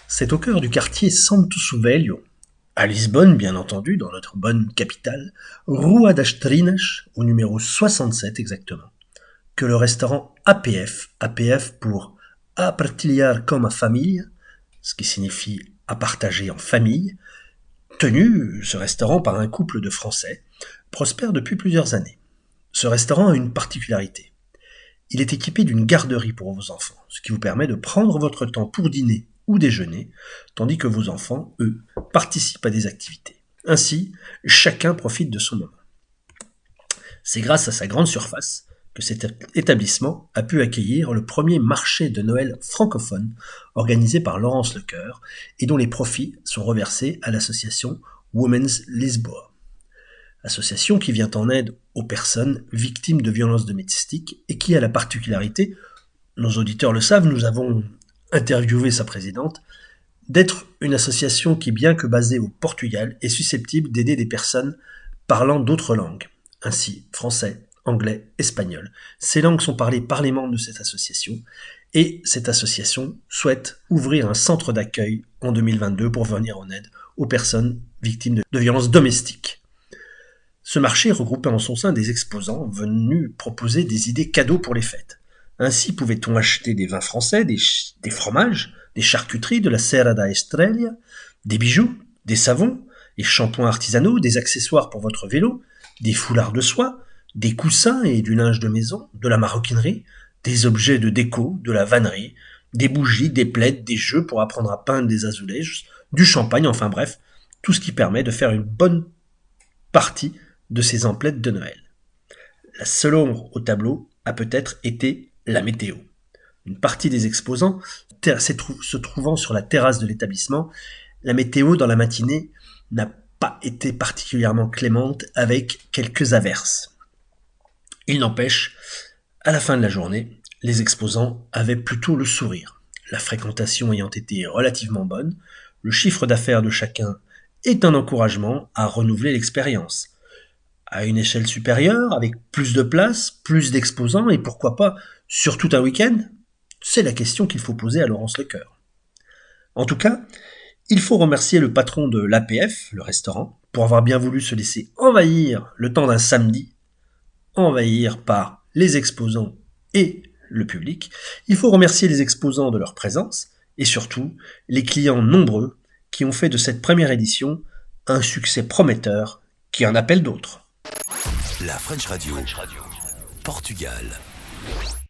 C'est au cœur du quartier Santo Velho, à Lisbonne bien entendu, dans notre bonne capitale, Rua das Trinas, au numéro 67 exactement, que le restaurant APF pour A Partilhar com a Família, ce qui signifie à partager en famille, tenu, ce restaurant, par un couple de Français, prospère depuis plusieurs années. Ce restaurant a une particularité. Il est équipé d'une garderie pour vos enfants, ce qui vous permet de prendre votre temps pour dîner ou déjeuner, tandis que vos enfants, eux, participent à des activités. Ainsi, chacun profite de son moment. C'est grâce à sa grande surface que cet établissement a pu accueillir le premier marché de Noël francophone organisé par Laurence Lecoeur et dont les profits sont reversés à l'association Women's Lisboa. Association qui vient en aide aux personnes victimes de violences domestiques et qui a la particularité, nos auditeurs le savent, nous avons interviewé sa présidente, d'être une association qui, bien que basée au Portugal, est susceptible d'aider des personnes parlant d'autres langues, ainsi français, anglais, espagnol. Ces langues sont parlées par les membres de cette association et cette association souhaite ouvrir un centre d'accueil en 2022 pour venir en aide aux personnes victimes de violences domestiques. Ce marché regroupait en son sein des exposants venus proposer des idées cadeaux pour les fêtes. Ainsi pouvait-on acheter des vins français, des fromages, des charcuteries, de la Serra da Estrella, des bijoux, des savons, des shampoings artisanaux, des accessoires pour votre vélo, des foulards de soie, des coussins et du linge de maison, de la maroquinerie, des objets de déco, de la vannerie, des bougies, des plaids, des jeux pour apprendre à peindre des azulejos, du champagne, enfin bref, tout ce qui permet de faire une bonne partie de ces emplettes de Noël. La seule ombre au tableau a peut-être été la météo. Une partie des exposants se trouvant sur la terrasse de l'établissement, la météo dans la matinée n'a pas été particulièrement clémente avec quelques averses. Il n'empêche, à la fin de la journée, les exposants avaient plutôt le sourire. La fréquentation ayant été relativement bonne, le chiffre d'affaires de chacun est un encouragement à renouveler l'expérience. À une échelle supérieure, avec plus de place, plus d'exposants et pourquoi pas sur tout un week-end? C'est la question qu'il faut poser à Laurence Lecoeur. En tout cas, il faut remercier le patron de l'APF, le restaurant, pour avoir bien voulu se laisser envahir le temps d'un samedi, envahir par les exposants et le public. Il faut remercier les exposants de leur présence et surtout les clients nombreux qui ont fait de cette première édition un succès prometteur qui en appelle d'autres. La French Radio, Portugal.